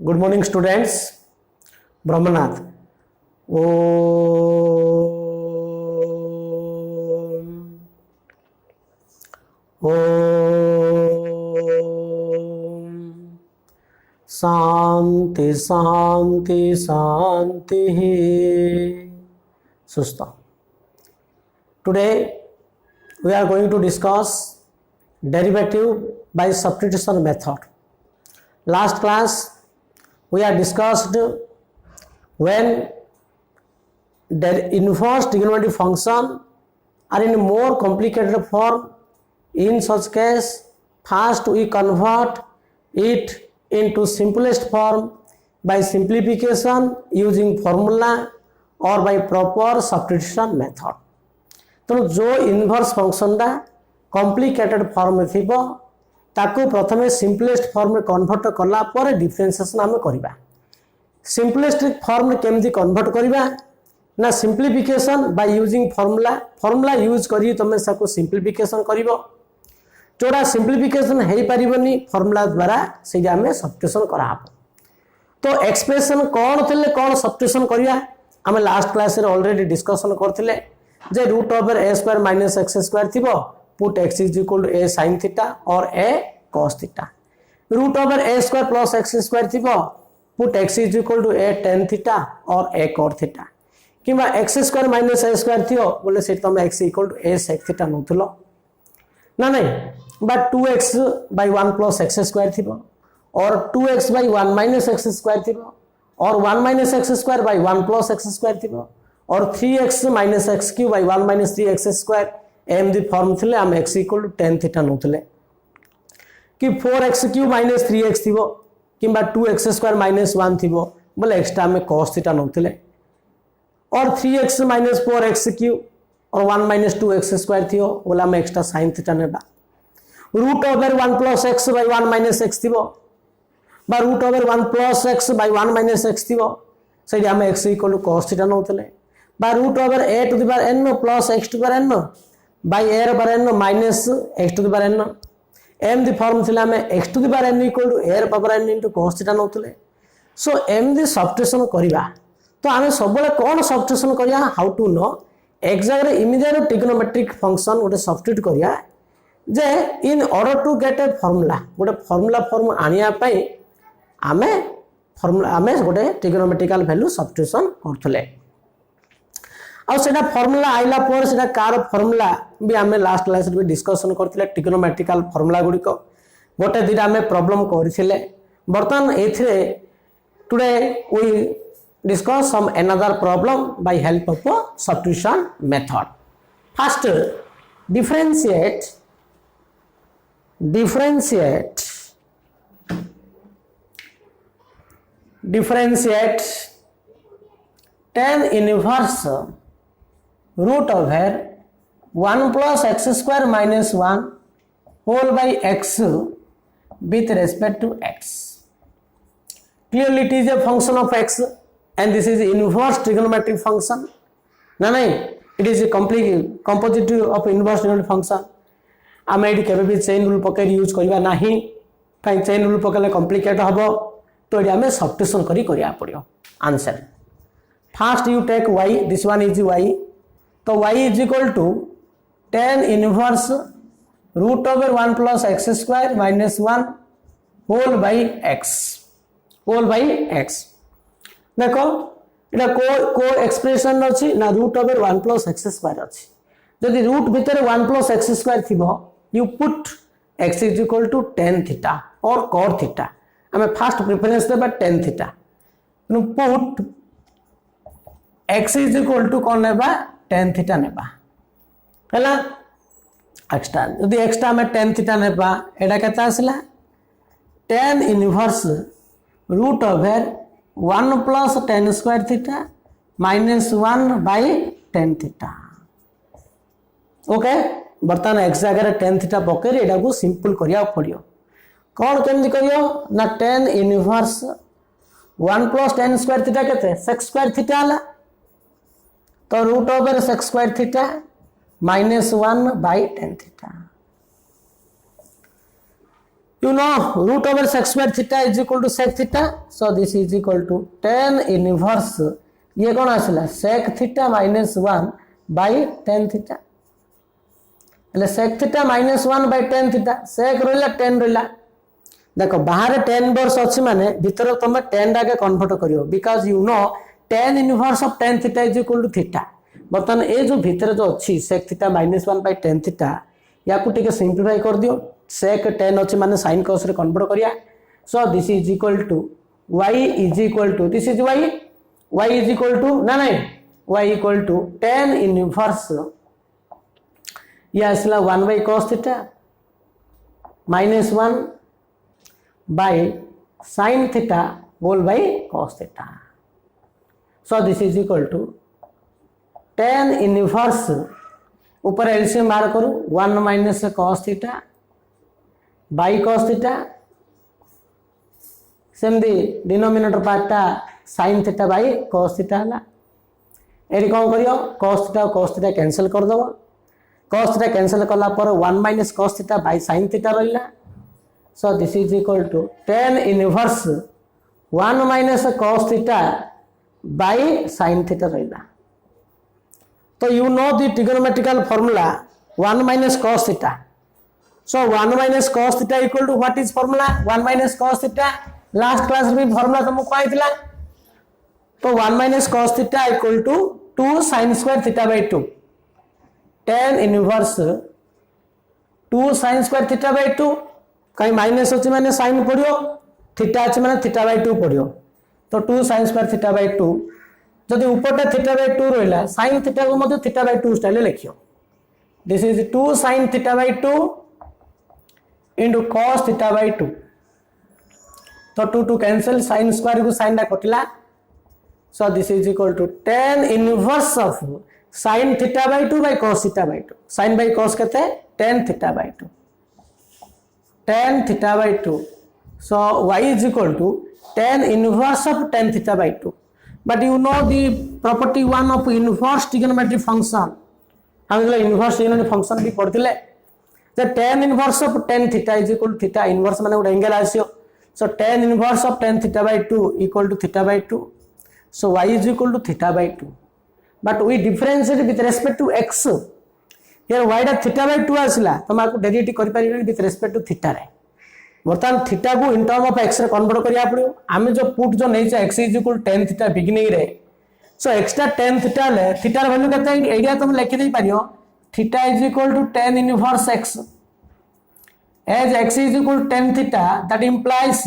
Good morning students. Brahmanath Om Om shanti shanti shanti. सुस्ता। Today we are going to discuss derivative by substitution method. Last class we are discussed when the inverse trigonometric function are in more complicated form. In such case, first we convert it into simplest form by simplification using formula or by proper substitution method. तो जो inverse function टा complicated form में थी ताकू प्रथमे simplest form में convert कला पर डिफरेंशिएशन आम करवा। सिंपलेस्ट फॉर्म में केमती कन्वर्ट करवा ना सिंप्लिफिकेशन बाय यूजिंग फॉर्मूला यूज करी तुम सबको सिंप्लिफिकेशन कर जोड़ा सिंप्लिफिकेशन हो पारनी फॉर्मूला द्वारा से आम सब्स्टिट्यूशन करा। तो एक्सप्रेशन कौन थे कौन सब्स्टिट्यूशन करवा आम लास्ट क्लास ऑलरेडी डिस्कशन करते जे root over a square minus x square थी put x is equal to a sine theta और a cos theta. Root over a square plus x square थी put x is equal to a tan theta और a cot theta. कि x square minus a square थी बोले से तुम x equal to a sec theta नौल ना नहीं but two x by one plus x square थी और two x by one minus x square थी और one minus x square by one plus x square थी और 3x minus x cube by one minus 3x square एम दी form थे आम x equal to tan theta नौले कि 4x क्यू माइनस 3x थी कि 2x स्क्वायर माइनस 1 थी बोले एक्सट्रा आम कॉस थीटा नौले और 3x माइनस 4x क्यू और 1 माइनस 2x स्क्वायर थी बोले आम एक्सट्रा साइन थीटा ने root over 1 plus x by 1 minus x थी root over 1 plus x by 1 minus x थी से आम x equal to cos theta नौले by root over a to the power n plus x to the power n by a power n minus x to the power n m the form थिला में x to the power n equal to a power n into cos theta नौतले। so m the substitution करिवा तो आमे सबले कोन substitution करिया how to know x जगह immediate trigonometric function गोटे substitute करिया जे in order to get a formula गोटे formula form आनिया पई आमे फॉर्मूला आमे गोटे ट्रिगोनोमेट्रिकल वैल्यू सब्स्टिट्यूशन करथले और सेटा फॉर्मूला आइला पर सेटा कार फॉर्मूला भी आमे लास्ट क्लास में डिस्कशन करथिले ट्रिगोनोमेट्रिकल फॉर्मूला गुडी को गोटे दिटा आमे प्रॉब्लम करथिले। बर्तमान एथिरे today we discuss some another problem by help of substitution method. First differentiate tan inverse root over 1 plus x square minus 1 whole by x with respect to x. Clearly it is a function of x and this is inverse trigonometric function. No, it is a composite of inverse trigonometric function. आम ये केबे chain rule पके use करवा ना कहीं chain rule पकड़े complicate हम तो ये आम सब्स्टिट्यूशन करिया पड़ो। Answer first you take y, this one is y, तो y is equal to tan inverse root over 1 plus x square minus 1 whole by x. देखो इटा को एक्सप्रेशन अच्छी ना root over 1 plus x square अच्छी जदि रूट भितर 1 plus x square थी you put x is equal to tan theta और cot थीटा आम फास्ट प्रिफरेंस देबा tan theta put x is equal to कौन नेबा tan थीटा नेबा हैला एक्स्ट्रा यदि एक्स्ट्रा में tan थीटा नेबा एडा केता आसला tan inverse root over 1 plus tan square theta minus 1 by tan theta. Okay बर्तमान एक्स जगह tan थीटा पकड़ एडा को सिंपल करिया पड़ियो। कौन केमती करियो ना tan inverse 1 plus tan square theta केते sec स्क्वायर थीटा हला तो root over sec square theta minus 1 by tan theta. You know root over sec square theta is equal to sec theta. So this is equal to tan inverse ये कौन आसला sec theta minus 1 by tan theta. એટલે sec theta minus 1 by tan theta sec रहिला tan रहिला देखो बाहर tan inverse अछि माने भीतर तुम tan डाके कन्वर्ट करियो because you know tan inverse of tan theta is equal to theta. बर्तमान ए जो भीतर जो अच्छी sec theta minus 1 by tan theta या को टिके सिंप्लीफाई कर दियो sec tan अच्छी माने sin cos रे कन्वर्ट करिया. So this is equal to y is equal to this is y is equal to ना नहीं y equal to tan inverse ये आसला 1 by cos theta minus 1 by sin theta whole by cos theta. So this is equal to tan inverse ऊपर LCM बाहर करूँ 1 minus cos theta by cos theta सेमती denominator पार्टा sin theta by cos theta हला एरी कौन करियो cos theta cancel कर दबो cos theta cancel कला पर 1 minus cos theta by sin theta रहिला. So this is equal to tan inverse 1 minus cos theta by sin theta रहिला. तो you know the trigonometrical formula 1 minus cos theta. So 1 minus cos theta equal to what is formula 1 minus cos theta last class में formula तुमको क्या आइतला तो 1 minus cos theta equal to 2 sin square theta by 2 tan inverse 2 sin square theta by 2 कहीं minus अच्छे माने sin पड़ियो theta अच्छे माने थीटा by 2 पड़ियो तो 2 sin square theta by 2 जदि ऊपरटा थीटा by 2 रहिला sin थीटा को मध्य थीटा by 2 स्टाइल लिखियो this is 2 sin theta by 2 into cos theta by 2 तो 2 कैंसिल sin स्क्वायर को sin टा कटिला. So this is equal to tan inverse of sin theta by 2 by cos theta by 2 sin by cos कहते हैं tan theta by 2 tan theta by 2. So y is equal to tan inverse of tan theta by 2. But you know the property 1 of inverse trigonometric function. हम इसलिए inverse trigonometric function भी पढ़ते ले. The tan inverse of tan theta is equal to theta inverse माने उड़ा angle आसियो. So tan inverse of tan theta by 2 equal to theta by 2. So y is equal to theta by 2. But we differentiate with respect to x. Here y दा theta by 2 आसिला तो माको derivative करि परिबे with respect to theta रे. बर्तमान theta को in term of x रे convert करिया पड़ियो आमे जो पुट जो नै छ x is equal to tan theta beginning रे सो एक्स्ट्रा tan थीटा ले थीटा र वैल्यू केते एरिया तुम लिखि दे पारियो theta is equal to tan inverse x as x is equal to tan theta that implies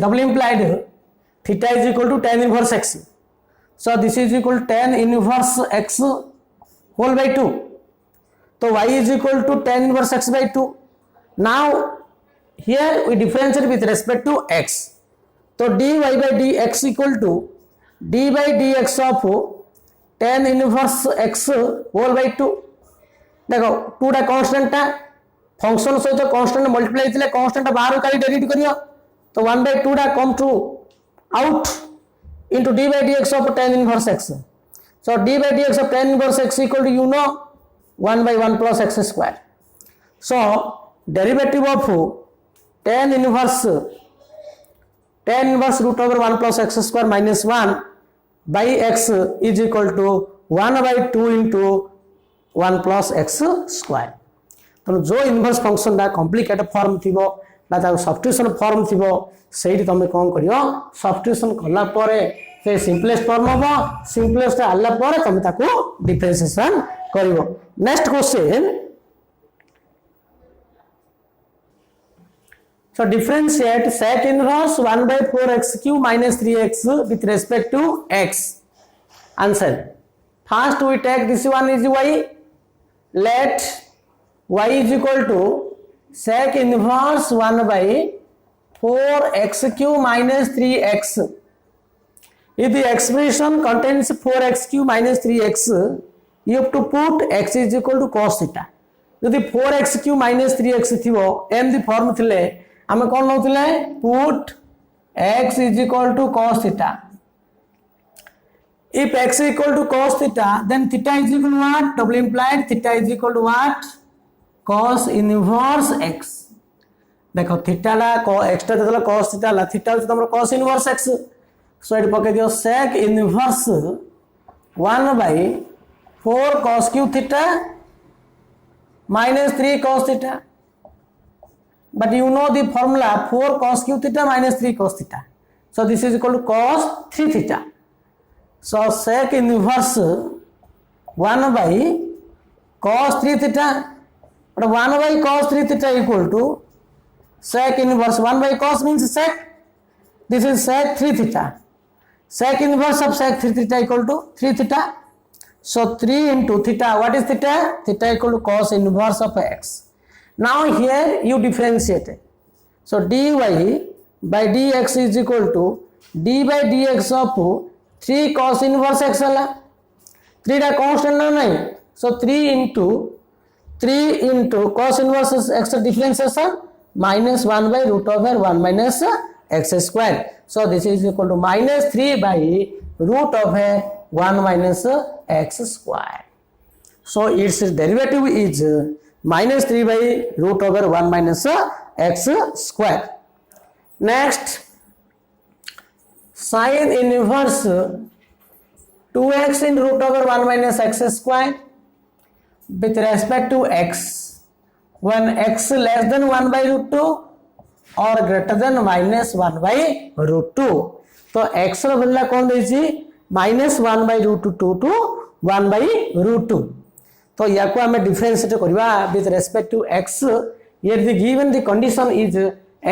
double implied theta is equal to tan inverse x. So this is equal to tan inverse x whole by 2 so y is equal to tan inverse x by 2. Now here we differentiate with respect to x. So dy by dx equal to d by dx of tan inverse x whole by 2. देखो 2 टा constant टा function सहित constant multiply थिले constant बाहर काली derivative करियो तो 1 by 2 टा come to out into d by dx of tan inverse x. So d by dx of tan inverse x equal to you know 1 by 1 plus x square. So derivative of tan inverse root over 1 plus x square minus 1 by x is equal to 1 by 2 into 1 plus x square. तो जो inverse function दा complicated form थिबो बा ता substitution form थिबो सेही तमे कोन करियो सब्स्टिट्यूशन कला परे से सिंपलेस्ट फॉर्म होबो सिंपलेस्ट आला परे तमे ताको डिफरेंशिएशन करिवो. Next question so differentiate sec inverse 1 by 4x cube minus 3x with respect to x. Answer. First we take this one is y. Let y is equal to sec inverse 1 by 4x cube minus 3x. If the expression contains 4x cube minus 3x, you have to put x is equal to cos theta. यदि 4x cube minus 3x थिवो एमदी form थिले आमे कोन नउथिले put x is equal to cos theta. If x is equal to cos theta, then theta is equal to what? Double implied theta is equal to what? cos inverse x देखो theta ला x टा cos theta ला theta हो तुम cos inverse x सो ये पके दियो sec inverse 1/4 cos Q theta minus 3 cos theta, but you know the formula 4 cos q theta minus 3 cos theta, so this is equal to cos 3 theta. So sec inverse 1 by cos 3 theta, but 1 by cos 3 theta equal to sec inverse 1 by cos means sec, this is sec 3 theta, sec inverse of sec 3 theta equal to 3 theta. So 3 into theta, what is theta? Theta equal to cos inverse of x. Now here you differentiate. So dy by dx is equal to d by dx of 3 cos inverse x है 3 टा constant ना नहीं. So 3 into cos inverse x differentiation minus 1 by root over 1 minus x square. So this is equal to minus 3 by root over 1 minus x square. So its derivative is minus 3 by root over 1 minus x square. Next, sin inverse 2x in root over 1 minus x square with respect to x when x less than 1 by root 2 or greater than minus 1 by root 2. तो x रो value कौन देछि minus 1 by root 2 to 1 by root 2. तो या को हमें differentiate करबा with respect to x here the given the condition is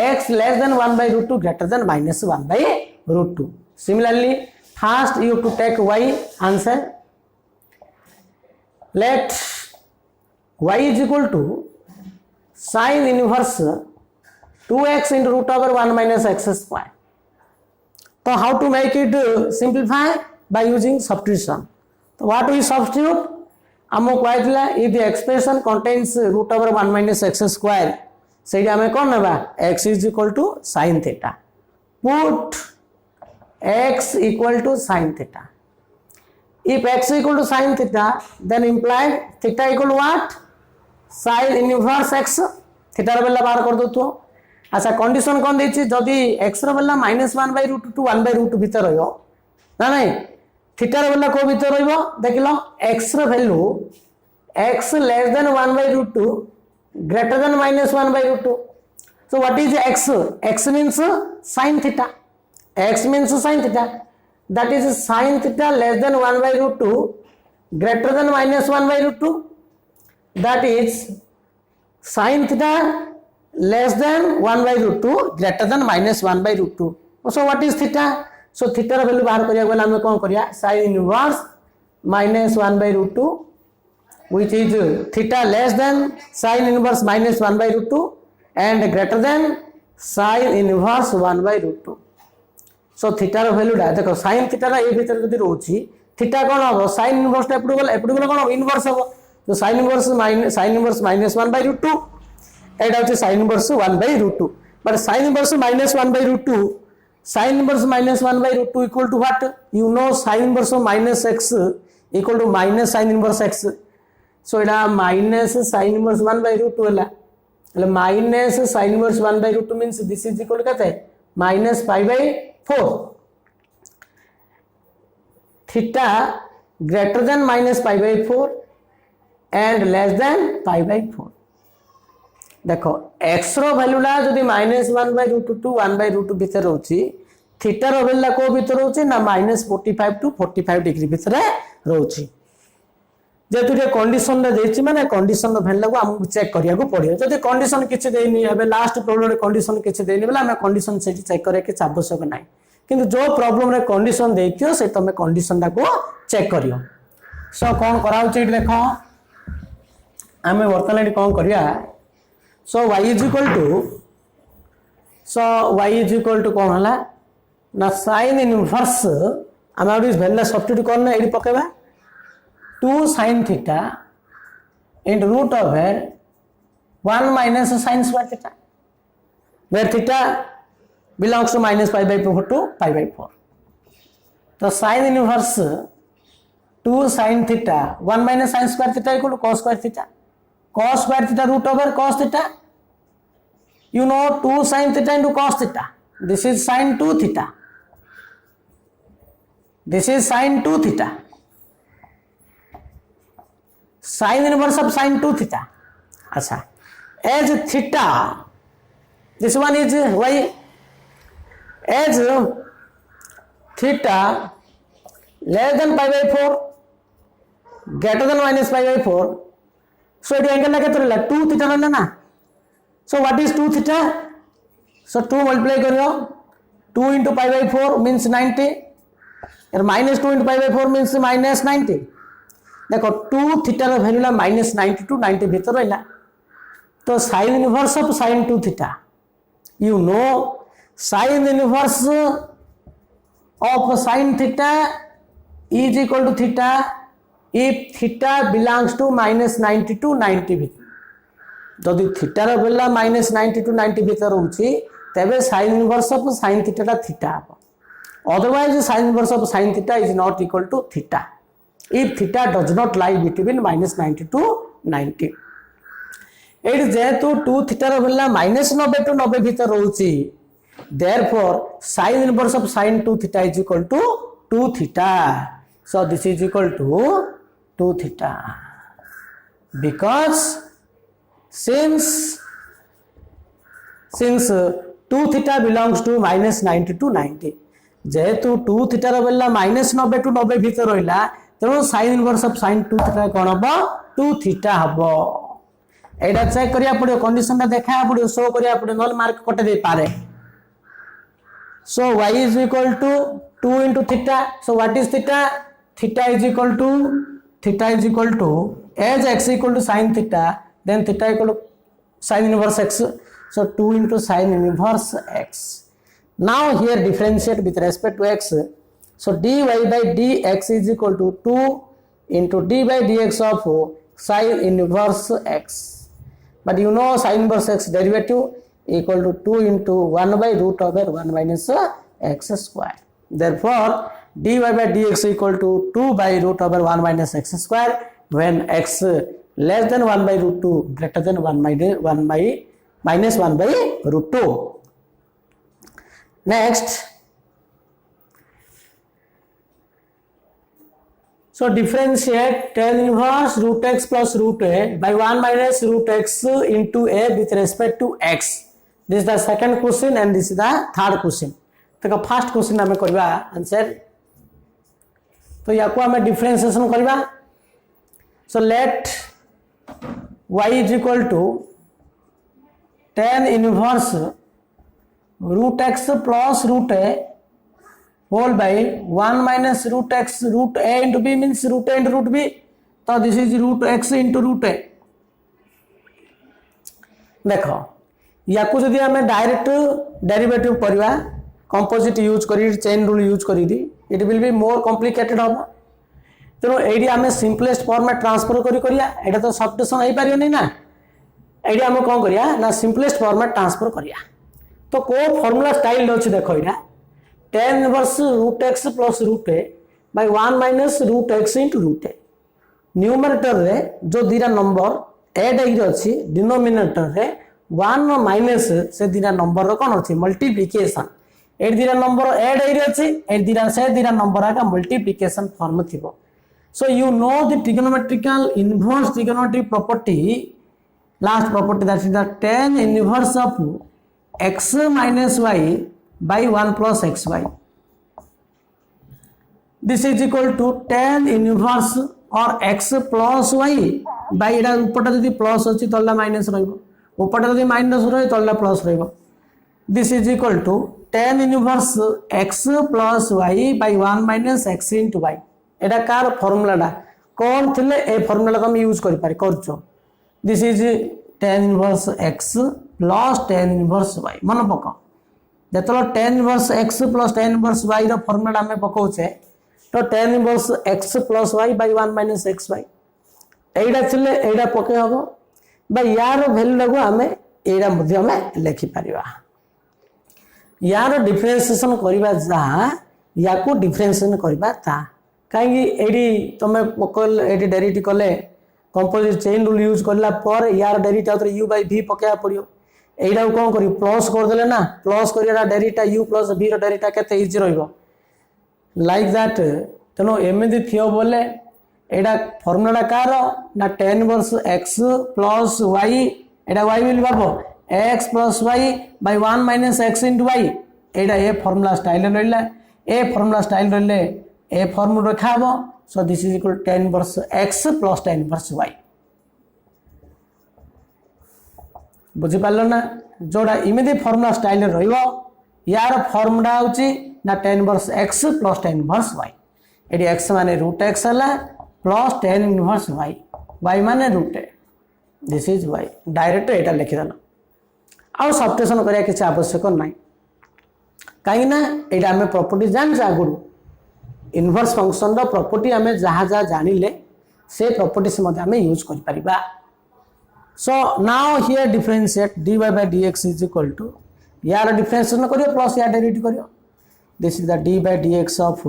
x less than 1 by root 2 greater than minus 1 by root 2. Similarly, first you have to take y answer. Let y is equal to sin inverse 2x into root over 1 minus x square. So how to make it simplify? By using substitution. So what we substitute? हमको कहला if the expression contains root over 1 minus x square सेठी हमें कौन नेबा x is equal to sin theta. Put x equal to sin theta. If x equal to sin theta, then implied theta equal to what? Sin inverse x. Theta रो बेला बाहर कर दो तो अच्छा कंडीशन कौन देछि जदी x row Bela -1 by root 2 1 by root 2 भीतर रहियो ना नहीं थीटा रो बेला को भीतर रहिबो देखिलो x row value x less than 1 by root 2 greater than -1 by root 2. So what is x? X means sin theta. X means sin theta. That is sin theta less than 1 by root 2 greater than -1 by root 2. That is sin theta less than 1 by root 2 greater than -1 by root 2. So what is theta? So theta रो value बाहर करिया गेला हमें कोन करिया sin inverse -1 by root 2 which is theta less than sin inverse -1 by root 2 and greater than sin inverse 1 by root 2. So theta रो value डा देखो sin theta रा ए भीतर जदी रहउची थीटा कोन हो sin inverse टा एपडू गला कोन इनवर्स हो तो sin inverse -1 by root 2 एटा होची sin inverse 1 by root 2 but sin inverse -1 by root 2 sin inverse -1 by root 2 equal to what? You know sin inverse of minus x equal to minus sin inverse x. So it is minus sin inverse 1 by root 2 है minus sin inverse 1 by root 2 means this is equal to क्या minus pi by 4. Theta greater than minus pi by 4 and less than pi by 4. देखो x रो value ला जदी -1 by root 2 1 by root 2 भीतर रहउची theta रो value को भीतर रहउची ना -45 to 45 degree भीतर रहउची जेतु रे कंडीशन रे देछि माने कंडीशन रो वैल्यू को हम चेक करिया को पड़ियो जदी कंडीशन किछ देनी हबे लास्ट प्रॉब्लम रे कंडीशन किछ देनी बेला हम कंडीशन से चेक करे के आवश्यक नाही किंतु जो प्रॉब्लम रे कंडीशन देथियो से तमे कंडीशन दा को चेक करियो. सो कोन कराउची देखो हमें वर्तमान कोन करिया so y is equal to कौन हला ना sin inverse हम आउट इस वैल्यू सब्स्टिट्यूट करना AD पकेबा 2 sin theta into root over 1 minus sin square theta where theta belongs to minus pi by 4 to pi by 4. तो sin inverse 2 sin theta 1 minus sin square theta equal to cos square theta. cos square theta root over cos theta. You know 2 sin theta into cos theta. This is sin 2 theta. This is sin 2 theta. Sin inverse of sin 2 theta. Acha. As theta, this one is why as theta less than pi by 4 greater than minus pi by 4. So the angle like 2 theta na. So what is 2 theta? So 2 multiply kariyo. 2 into pi by 4 means 90. And minus 2 into pi by 4 means minus 90. देखो 2 theta रो value ला minus 90 to 90 भीतर रहला. तो sin inverse of sin 2 theta. You know sin inverse of sin theta is equal to theta if theta belongs to minus 90 to 90 भीतर. जदि theta रो value minus 90 to 90 भीतर होउची तबे sin inverse of sin theta टा theta हबो. Otherwise sin inverse of sin theta is not equal to theta if theta does not lie between minus 90 to 90. एट जेहेतु 2 थीटा रो वैल्यू minus 90 to 90 भीतर होउची, therefore sin inverse of sin 2 theta is equal to 2 theta. So this is equal to 2 theta because since 2 theta belongs to minus 90 to 90, जेहेतु 2 theta रो value minus 90 to 90 भीतर रहिला, तेणु sin inverse of sin 2 theta कोन हबो 2 theta हबो. एटा check करिया पड़ियो, condition ता देखा पड़ियो, शो करिया पड़ियो, नल मार्क कटे दे पारे. So y is equal to 2 into theta. So what is theta? Theta is equal to as x equal to sin theta, then theta equal to sin inverse x. So 2 into sin inverse x. Now here differentiate with respect to x. So dy by dx is equal to 2 into d by dx of sin inverse x. But you know sin inverse x derivative equal to 2 into 1 by root over 1 minus x square. Therefore dy by dx equal to 2 by root over 1 minus x square when x less than 1 by root 2 greater than 1 by minus 1 by root 2. Next, so differentiate tan inverse root x plus root a by 1 minus root x into a with respect to x. This is the second question and this is the third question. तो first question हमें करबा answer. तो याको हमें differentiation करबा. So let y is equal to tan inverse root x plus root a whole by 1 minus root x root a into b means root a into root b. So this is root x into root a. देखो याकू जदि हमें direct derivative करवा, composite use करी, chain rule use करी दी, it will be more complicated हम. तेणु ये आम सिंपलेस्ट फॉर्म में ट्रांसफर करिया, एटा तो सबस्टिट्यूशन हो पार नहीं ना. ये आम कौन करिया ना सिंपलेस्ट फॉर्म में ट्रांसफर करिया. तो को फॉर्मूला स्टाइल अच्छे देखो यहाँ tan inverse root x plus root a by 1 minus root x into root a. Numerator रे जो दीरा नंबर ऐड अच्छी, डिनोमिनेटर रे 1 माइनस से दीरा नंबर कौन अच्छी मल्टीप्लिकेशन. ए दीरा नंबर ऐड अच्छी, ए दीरा से दीरा नंबर आका मल्टीप्लिकेशन फॉर्म थिबो. So you know the trigonometrical inverse trigonometry property, last property, that is the tan inverse of x minus y by 1 plus xy. This is equal to tan inverse or x plus y by एटा ऊपरटा जदि plus अछि तल्ला minus रहइबो, ऊपरटा जदि minus रहे तल्ला plus रहइबो. This is equal to tan inverse x plus y by 1 minus x into y. Etah car फार्मूलाटा कोन थिले ए formula हम use करि पारे करछो. This is tan inverse x plus tan inverse y. मन पका जतलो tan inverse x plus tan inverse y रो formula हमें पकाउछे, तो tan inverse x plus y by 1 minus xy एटा थिले एटा पके हबो बा यार वैल्यू लागो हमें एटा मध्ये हमें लिखि परिबा. यार डिफरेंशिएशन करबा जा याको डिफरेंशिएशन करबा ता काई एडी तमे पकल एडी डेरिवेटिव कले कंपोजिट चेन रूल यूज करला पर यार डेरिवेटिव आउथरे u बाय v पकेया पड़ियो एइडा कोन करी प्लस कर देले ना प्लस करिया डेरिवेटिव u प्लस v रो डेरिवेटिव केते इजी रहइबो लाइक दैट तनो एमिति थियो बोले एडा फार्मूला कार ना tan inverse x plus y एडा y विल बाबो x plus y by 1 minus x into y एडा ए फार्मूला स्टाइल रहला ए फार्मूला स्टाइल रहले ए फार्मूला रखाबो so this is equal tan inverse x plus tan inverse y बुझी पालो ना जोड़ा इमिति फार्मूला स्टाइल रहइबो यार फार्मूला होची ना tan inverse x plus tan inverse y एडी x माने रूट x हला plus tan inverse y y माने root this is y direct एटा लिखि देना आ सब्स्टिट्यूशन करिया किछ आवश्यक नै काई ना एटा हमें प्रॉपर्टी जान जागुरु इनवर्स फंक्शन रो प्रॉपर्टी हमें जहाँ जहाँ जानिले से प्रॉपर्टी से मध्य हमें यूज कर परिबा so now here differentiate dy by dx is equal to यार डिफरेंशिएशन करियो प्लस यार डेरिवेटिव करियो this is the d by dx of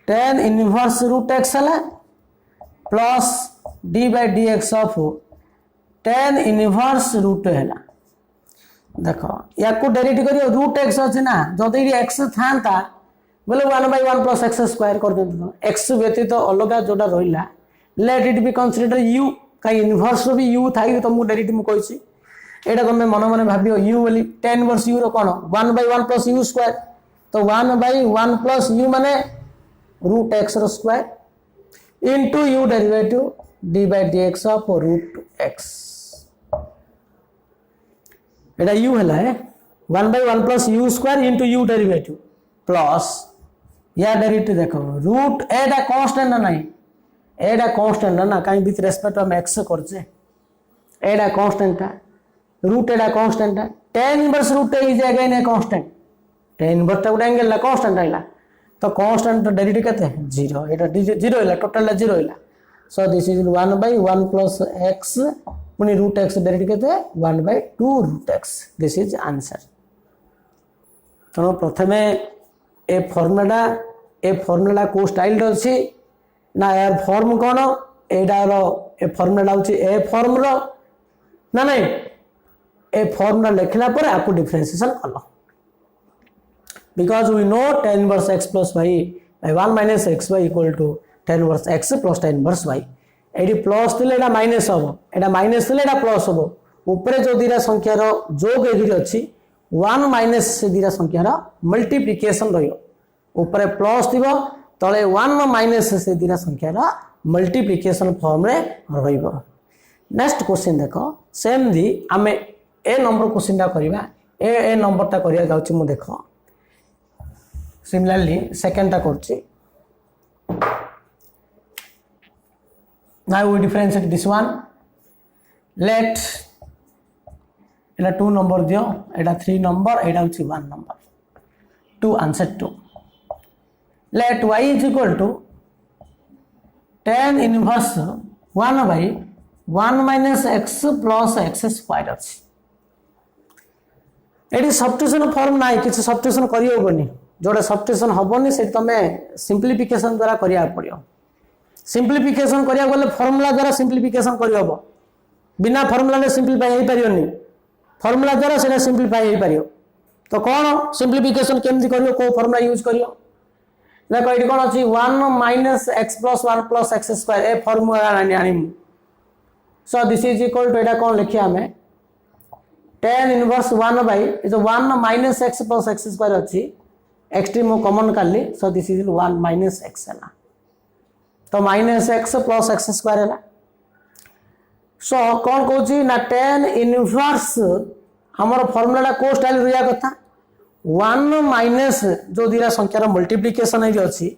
tan inverse root x हला plus d by dx of tan inverse root हला देखो या को derivative करियो रूट x अछि ना जदी x थांता बोले 1 by 1 plus x स्क्वायर कर देतो x व्यतीत अलगा जोडा रहिला let it be consider u का इनवर्स भी u थाई तो मु डेरिवेटिव मु कहिछि एटा तमे मन मन भाबियो u बोली tan इनवर्स u रो कोन 1 by 1 plus u स्क्वायर तो 1 by 1 plus u माने रूट x रो square into u derivative d by dx of root x एटा u हला है 1 by 1 plus u square into u derivative plus या derivative देखो रूट एटा कांस्टेंट ना नहीं एटा कांस्टेंट ना काई विथ रेस्पेक्ट ऑफ x करछे एटा कांस्टेंट रूट एटा constant tan inverse root is again a constant tan inverse टा एंगल ला कांस्टेंट आइला तो कांस्टेंट डेरिवेटिव केते 0 एटा 0 इला टोटल ला 0 इला so this is 1 by 1 plus x पुनी रूट x डेरिवेटिव केते 1 by 2 root x this is answer तो प्रथमे ए फॉर्मूला को स्टाइल अछि ना यार फॉर्म कोन एडा रो ए फॉर्मूला होछि ए फॉर्म रो ना नहीं ए फॉर्मूला लिखला पर आपको डिफरेंशिएशन करलो because we know tan inverse x plus y by 1 minus xy equal to tan inverse x plus tan inverse y एडी प्लस दिले एडा माइनस हबो एडा माइनस दिले एडा प्लस हबो ऊपर जो दिरा संख्या रो जोग एगिरि अछि 1 माइनस से दिरा संख्या रो मल्टीप्लिकेशन रहियो ऊपर प्लस दिबो तळे 1 माइनस से दिरा संख्या रो मल्टीप्लिकेशन फॉर्म रे रहिबो नेक्स्ट क्वेश्चन देखो सेम दी हमें ए नंबर क्वेश्चन दा करबा ए नंबर ता करिया जाउची मु देखो सिमिलरली सेकंड ता करची now we differentiate this one let Etah 2 number दियो एटा 3 नंबर एटा होची 1 number 2 answer 2 let y is equal to tan inverse 1 by 1 minus x plus x square अछि एडी सब्स्टिट्यूशन फॉर्म नाही किछ सब्स्टिट्यूशन करियो होबनी जोडा सब्स्टिट्यूशन होबनी से तमे सिंपलीफिकेशन द्वारा करिया पड़ियो सिंपलीफिकेशन करिया गले फार्मूला द्वारा सिंपलीफिकेशन करियो हो बिना फार्मूला ले सिंपलीफाई हे परियोनी फार्मूला द्वारा सेना सिंपलीफाई हे परियो तो कोन सिंपलीफिकेशन केमति करियो को फार्मूला यूज करियो देखो इडी कोन अछि 1 minus x plus 1 plus x square ए फार्मूला आनिम so this is equal to एटा कोन लिखिया हमें tan इनवर्स 1 by इज 1 minus x plus x square अछि एक्सट्रीम कॉमन करली so this is 1 minus x है तो minus x plus x square है सो कौन कहूँ ना tan इनवर्स हमर फॉर्मूला को स्टाइल रिया कथा 1 माइनस जो दिरा संख्यार मल्टीप्लिकेशन है अछि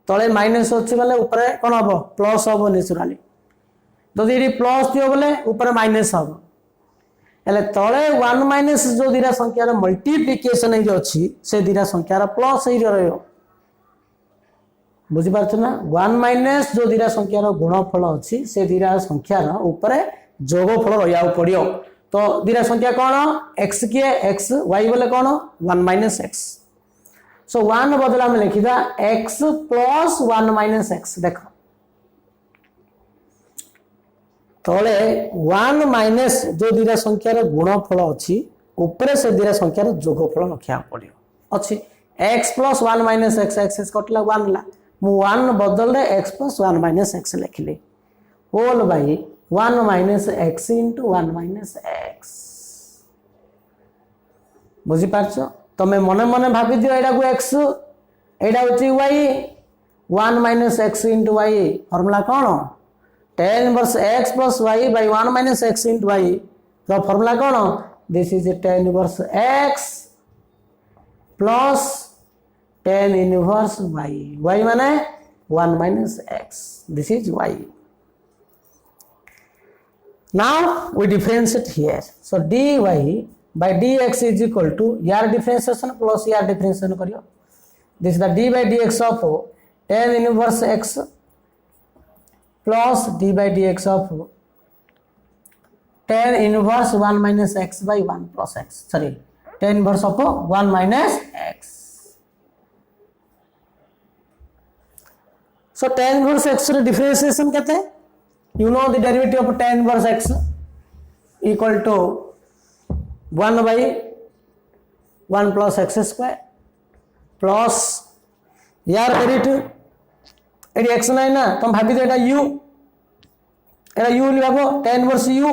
तळे माइनस अछि बोले ऊपर कोन हबो प्लस हबो नेचुरली जदि रि प्लस दियो बोले ऊपर माइनस हबो एले तळे 1 माइनस जो दिरा संख्यार मल्टीप्लिकेशन है अछि से दिरा संख्यार प्लस है रहयो बुझी पारछ ना 1 माइनस जो दिरा संख्यार गुणफल अछि से दिरा संख्यार ऊपर जोगफल रहिया पड़ियो तो दिरा संख्या कोन x के x y बोले कोन 1 माइनस x सो 1 बदला में लिखिदा x प्लस 1 माइनस x देखो तले 1 माइनस जो दीटा संख्यार गुणफल अच्छी ऊपर से दीटा संख्यार जोगफल रखा पड़ो अच्छी x plus 1 minus x x कटला 1 ला मु 1 बदल रे x प्लस 1 माइनस एक्स लिखिली whole by 1 minus x into 1 minus x बुझी पारछ तमे मने मने भाबी दियो एडा को x एडा होची y 1 minus x into y formula कौन tan inverse x plus y by 1 minus x into y the formula कौन this is a tan inverse x plus tan inverse y y माने 1 minus x this is y now we differentiate here so dy by dx is equal to यार differentiation plus यार differentiation करियो this is the d by dx of tan inverse x plus d by dx of tan inverse 1 minus x by 1 plus x sorry tan inverse of 1 minus x so tan inverse x रे differentiation कहते हैं you know the derivative of tan inverse x equal to 1 by 1 plus x square plus यार derivative AD x नहीं ना तुम भाभी दे एटा u लिखो tan inverse u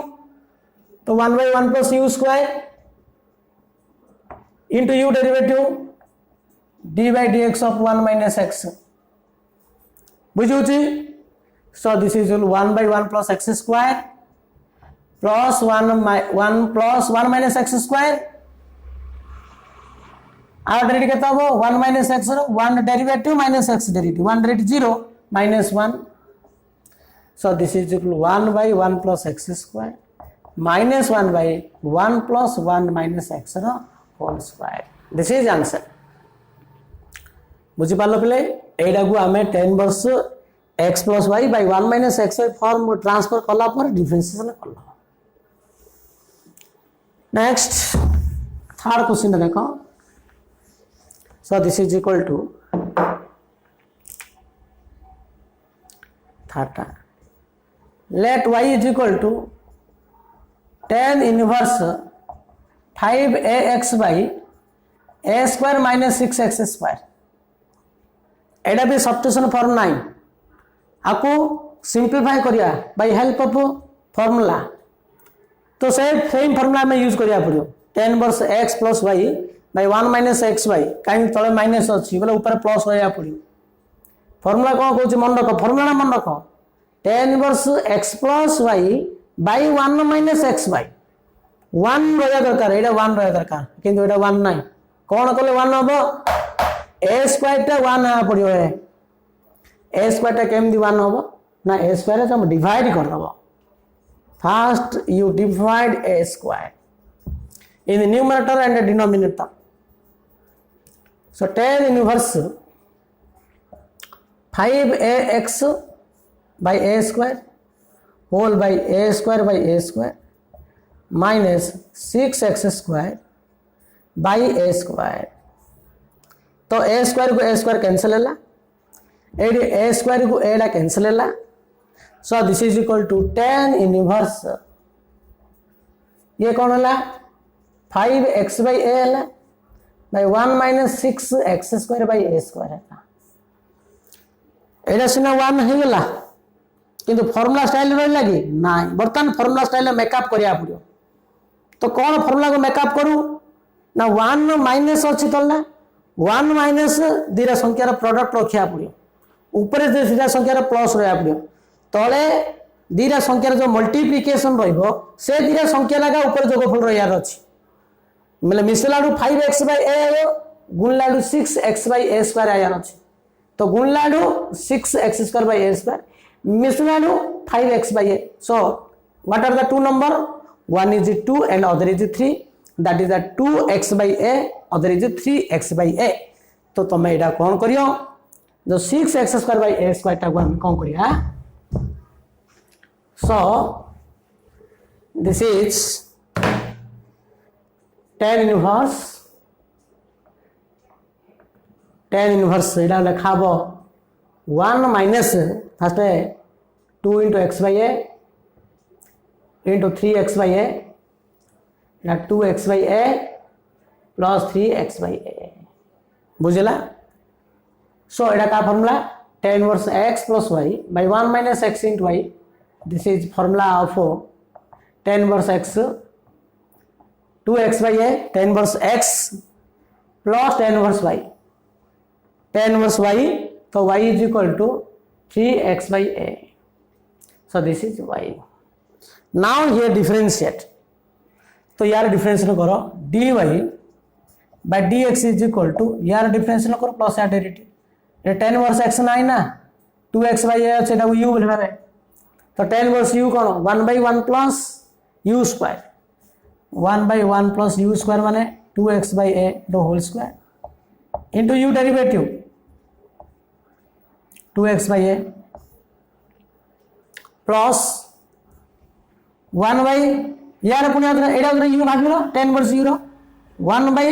तो 1 by 1 plus u square into u derivative d by dx of 1 minus x बुझुची so this is 1 by 1 plus x square plus 1 plus 1 minus x square our derivative कितना हो 1 minus x 1 derivative minus x derivative 1 derivative 0 minus 1 so this is equal to 1 by 1 plus x square minus 1 by 1 plus 1 minus x whole square this is answer बुझी पालो पिले एडा को हमें tan inverse x plus y by 1 minus x form transfer कला पर differentiation कला next third question देखो so this is equal to theta let y is equal to tan inverse 5ax by a square minus 6x square एडा भी substitution form नहीं आपको simplify करिया bye help of formula तो same formula में use करिया पड़ियो tan inverse x plus y by 1 minus xy कहीं तले माइनस अच्छी बोले ऊपर प्लस होया पड़ी फार्मूला कौन कहूँ मन रख फार्मूला मन रख tan inverse x plus y by 1 minus xy 1 रहा दरकार एटा 1 रहा दरकार किंतु एटा 1 नहीं कौन कले 1 हबो a स्क्वायर टा 1 आ पड़ियो है a स्क्वायर टा केमदी 1 हबो ना a स्क्वायर हम डिवाइड कर दबो first you divide a square in the numerator and the denominator so tan inverse 5ax by a square whole by a square minus 6x square by a square तो a square cancel है AD a square को एडा cancel है so this is equal to tan inverse ये कौन है 5x by a है by 1 minus 6x square by a square है एडा सिना 1 है गला किंतु फार्मूला स्टाइल रही लगी ना बर्तमान फार्मूला स्टाइल मेकअप करिया पड़ियो तो कौन फार्मूला को मेकअप करू ना 1 माइनस अच्छी तलना 1 माइनस दीरा संख्यार प्रोडक्ट रखा पड़ियो ऊपर दीरा संख्यार प्लस रहा पड़ियो तले दीरा संख्यार जो मल्टीप्लिकेशन रहिबो से दीरा संख्या लगा ऊपर जोगफल रहियार अछि मतलब मिसलाडू 5x by a आयो गुणलाडू 6x by a स्क्वायर आयार अछि तो गुणलाडू 6x square by a square मिसलाडू 5x by a so what are the two number one is 2 and other is 3 that is the 2x by a other is 3x by a तो तुम एडा कौन करियो जो 6x square by a square टा हम कौन करिया so this is tan inverse एडा लिखाबो 1 minus first 2 into x by a into 3x by a, that 2x by a plus 3x by a. बुझला? So एटा का formula tan inverse x plus y by 1 minus x into y. This is formula of tan inverse x, 2x by a, tan inverse x plus tan inverse y. Tan inverse y, so y is equal to 3x by a. So this is y. Now here differentiate. तो यार differential करो dy by dx is equal to यार differential करो plus या derivative ये tan inverse x नहीं ना 2x by a আছে এটা u বলবে হবে তো tan इनवर्स u কোন 1 by 1 plus u square 1 by 1 plus u square माने 2x by a the whole square into u derivative 2x by a plus 1 by यार पुणे एटा u भागिलो tan inverse u रो 1 by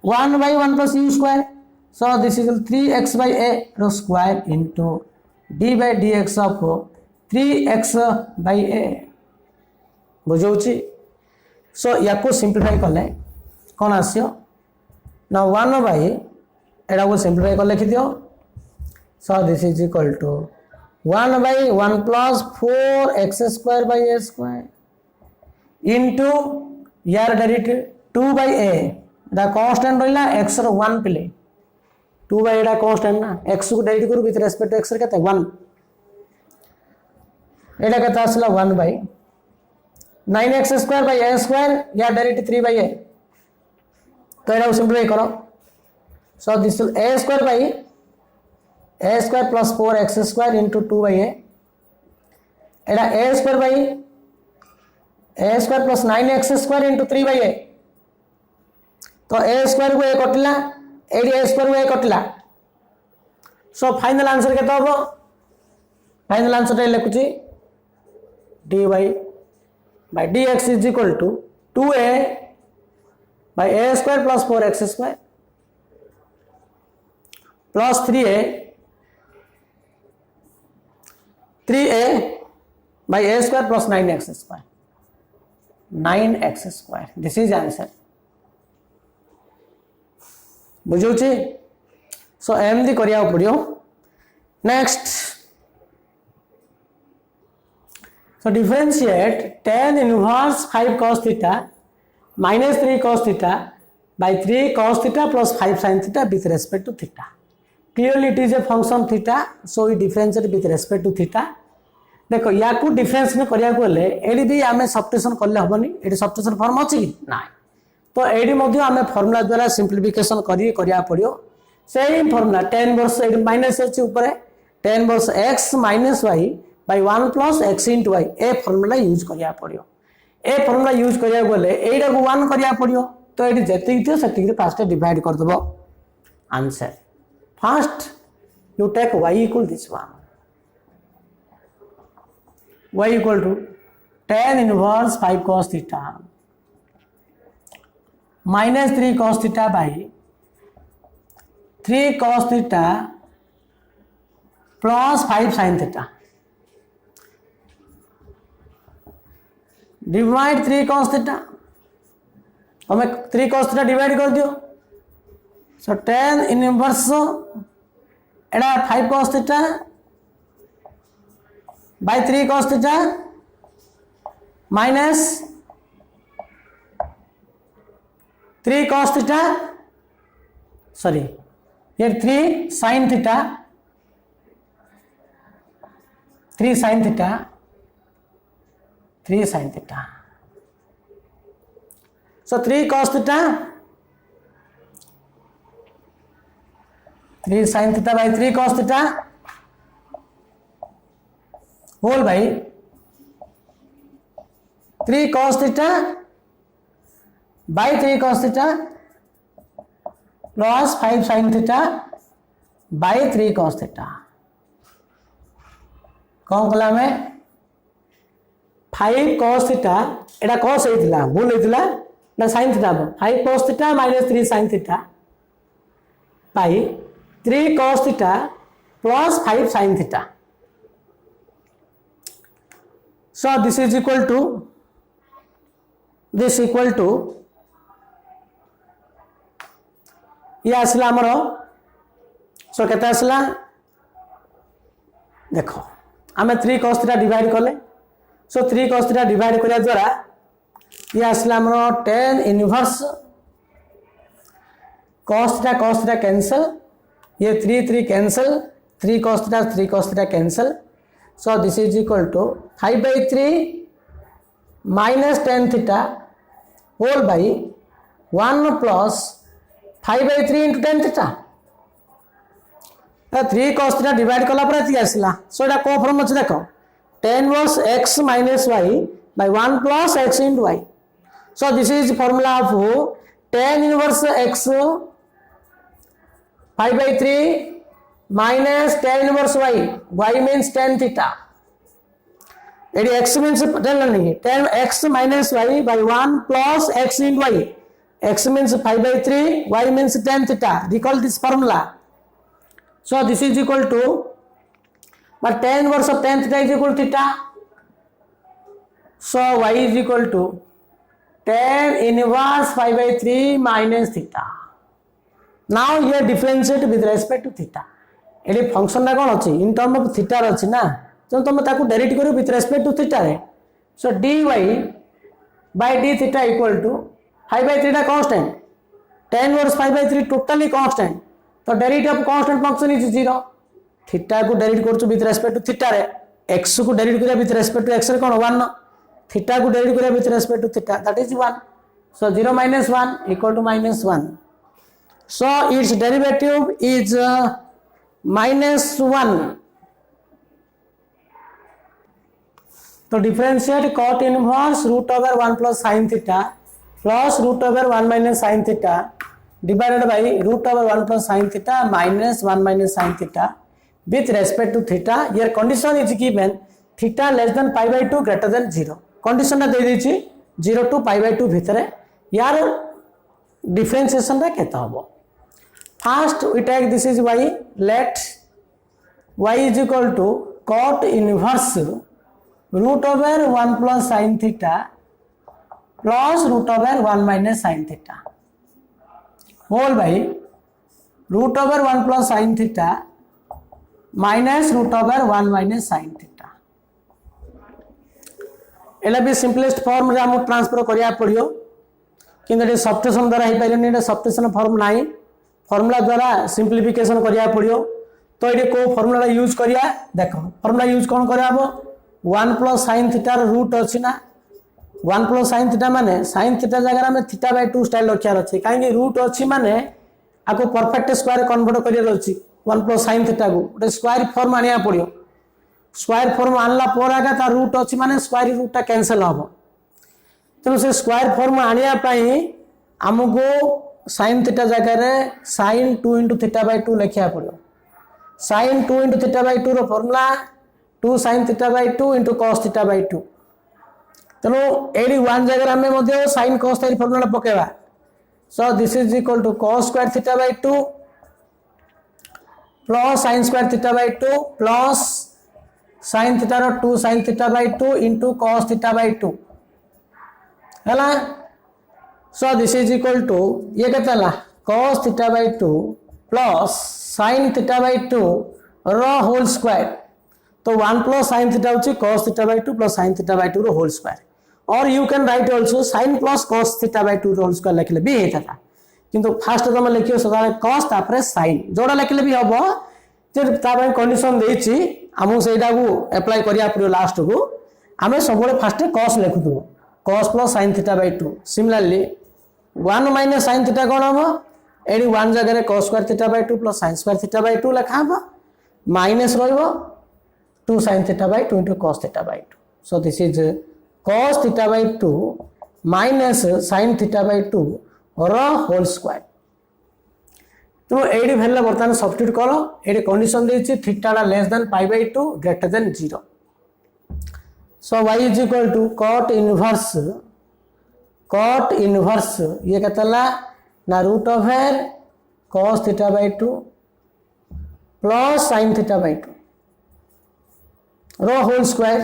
1 plus u square. So this is 3x by a रो square into d by dx of 3x by a बुझौछि. So याको simplify करले कोन आसियो ना 1 by एटा को सिंपलीफाई कर लिखि दियो. So this is equal to 1 by 1 plus 4x square by a square into यार डेरिवेटिव 2 by a दा कांस्टेंट रहला x रो 1 पिले 2 by एटा कांस्टेंट ना x को डेरिवेटिव करू विथ रेस्पेक्ट टू x रे केते 1 एटा केते आसला 1 by 9x square by a square या डेरिवेटिव 3 by a तो एटा सिंपलीफाई करो. So this will a square by a square plus 4x square into 2 by a Etah a square by a square plus 9x square into 3 by a तो a square को a कटला एडी a square को a कटला. So final answer केते होबो final answer रे लिखुची dy by dx is equal to 2a by a square plus 4x square plus 3a by a square plus 9x square 9x square. This is answer. बुझुची. सो एमदी करिया पड़ियो. Next so differentiate tan inverse 5 cos theta minus 3 cos theta by 3 cos theta plus 5 sin theta with respect to theta. Clearly it is a function theta, so we differentiate with respect to theta. देखो या को difference में करिया को ले AD भी हमें substitution करले हबनी एडी सब्स्टिट्यूशन फॉर्म अछि कि ना तो एडी मध्ये हमें फार्मूला द्वारा सिंपलीफिकेशन करिया पड़ियो. सेम फार्मूला tan इनवर्स एडी माइनस अछि ऊपर tan inverse x minus y by 1 plus x into y ए फार्मूला यूज करिया पड़ियो. ए फार्मूला यूज करिया को ले एडा को 1 करिया पड़ियो तो एडी जति थियो सति के फास्ट डिवाइड कर दबो. Answer first you take y equal this one y equal to tan inverse 5 cos theta minus 3 cos theta by 3 cos theta plus 5 sin theta divide 3 cos theta हमें 3 cos theta डिवाइड कर दियो. सो tan inverse एड़ा 5 cos theta by 3 cos theta minus 3 cos theta sorry here 3 sin theta 3 sin theta 3 sin theta. So 3 cos theta 3 sin theta by 3 cos theta whole by 3 cos theta by 3 cos theta plus 5 sin theta by 3 cos theta. कौन कला में 5 cos theta एटा cos हेतिला भूल हेतिला ना sin theta 5 cos theta minus 3 sin theta by 3 cos theta plus 5 sin theta. So this is equal to ये आसला आमर सो केते आसला देख आम 3 cos थीटा डिवाइड कले सो 3 cos थीटा डिवाइड करने द्वारा ये आसला आमर tan inverse cos theta cancel ये 3 cancel 3 cos theta cancel so this is equal to 5/3 minus tan theta whole by 1 plus 5/3 into tan theta 3 cos theta divide कला पर एति आसला सो एटा को फॉर्म अछि देखो tan inverse x minus y by 1 plus x into y so this is formula of tan inverse x 5/3 minus tan inverse y means tan theta एडी x means tan x minus y by 1 plus x into y x means 5/3 y means tan theta recall this formula so this is equal to but tan inverse of tan theta is equal to theta so y is equal to tan inverse 5/3 minus theta now here differentiate with respect to theta एडी function ना कोन अछि इन term of theta अछि ना तो तुम ताकू derivative करो विथ रेस्पेक्ट टू थीटा रे सो dy by d theta equal to 5/3 टा constant tan inverse 5/3 totally constant तो derivative of constant function is 0 theta को डेरिवेट करछु विथ रेस्पेक्ट टू थीटा रे x को डेरिवेट करिया विथ रेस्पेक्ट टू x रे कोन 1 थीटा को डेरिवेट करिया with respect to theta that is 1 so 0 minus 1 equal to minus 1 so its derivative is minus 1 तो differentiate cot inverse root over 1 plus sin theta plus root over 1 minus sin theta divided by root over 1 plus sin theta minus 1 minus sin theta with respect to theta here condition is given theta less than π/2 greater than 0 condition दे देछि 0 to π/2 भितरे यार differentiation रा केता होबो first we take this is y let y is equal to cot inverse root over 1 plus sin theta plus root over 1 minus sin theta whole by root over 1 plus sin theta minus root over 1 minus sin theta एला भी simplest form रे हम transfer करिया पड़ियो किंतु ए substitution द्वारा ही पाइले ने सब्स्टिट्यूशन फॉर्म नाही फार्मूला द्वारा सिंपलीफिकेशन करिया पड़ियो तो ये को फार्मूला यूज करिया देखो फार्मूला यूज कोन करबो 1 प्लस sin थीटा रूट अछि ना 1 प्लस sin थीटा माने sin थीटा जगह में थीटा बाय 2 स्टाइल रखिया अछि काहे रूट अछि माने आको परफेक्ट स्क्वायर कन्वर्ट करिया अछि 1 प्लस sin थीटा को ओटे स्क्वायर फॉर्म आनिया पड़ियो स्क्वायर फॉर्म आनला पर आगा ता रूट अछि माने स्क्वायर रूट ता कैंसिल होबो तो से स्क्वायर फॉर्म आनिया पई हमको sin थीटा जगह रे sin 2 into थीटा बाय 2 लिखिया पड़ियो sin 2 into थीटा बाय 2 रो formula 2 sin theta by 2 into cos theta by 2 तनो एडी 1 जगह में मध्ये sin cos थीटा फार्मूला पकेबा so this is equal to cos square theta by 2 plus sin square theta by 2 plus sin theta रो 2 sin theta by 2 into cos theta by 2 हैला so this is equal to ये केतला cos theta by 2 plus sin theta by 2 रो whole square तो 1 plus sin theta होची cos theta by 2 plus sin theta by 2 रो whole square or you can write also sin plus cos theta by 2 रो whole square लिखले भी हेता किंतु fast तुम लिखियो सदा cos तापरे sin जोडा लिखले भी हबो जे ताबे कंडीशन देछि हमु सेटा को अप्लाई करिया पड़ो लास्ट को हमें सबले फास्ट cos लिखुथु cos plus sin theta by 2 similarly 1 minus sin theta कोन हो एडी 1 जगह रे cos square theta by 2 plus sin square theta by 2 लिखा हो माइनस रहइबो 2 sin theta by 2 into cos theta by 2 so this is cos theta by 2 minus sin theta by 2 रो whole square तो एडी वैल्यू बर्तमान सब्स्टिट्यूट करो AD condition देछि theta ला less than π/2 greater than 0 so y is equal to cot inverse ये केतला ना root over cos theta by 2 plus sin theta by 2 रो whole square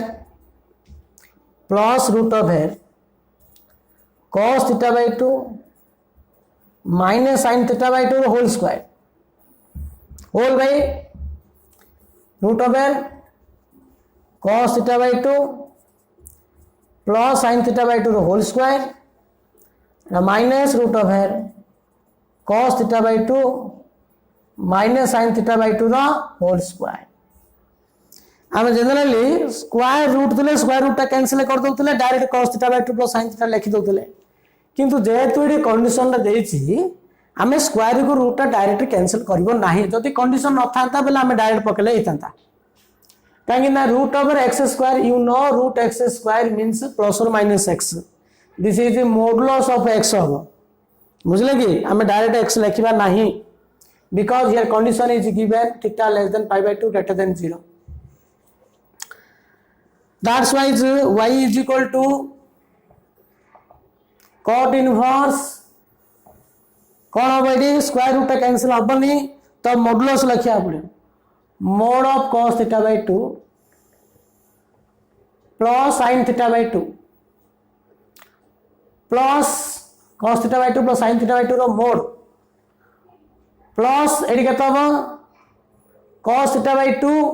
plus root over cos theta by 2 minus sin theta by 2 whole square whole by root over cos theta by 2 plus sin theta by 2 the whole square minus root over cos theta by 2 minus sin theta by 2 the whole square. आम generally square root थे square रूटा cancel कर दौले direct cos theta by 2 plus sin theta लिखि दौले किंतु जेहेतु ये कंडीशन देछि आम स्क्वायर को रूटा डायरेक्ट कैंसिल करबो नाही जदि कंडीशन न थांता बेले आम डायरेक्ट पकेले हितांता कहीं ना root over x square you know root x square means plus और minus x this is modulus of x हम बुझले कि आम डायरेक्ट एक्स लिखा नाही because here condition is given theta less than pi by 2 greater than 0. That's why y is equal to cot inverse कौन हम ये स्क्वायर रूट कैंसिल हेनी तो मॉडुलस लिखा पड़े mod of cos theta by 2 plus sin theta by 2 plus cos theta by 2 plus sin theta by 2 रो mod plus एडी केते हम cos theta by 2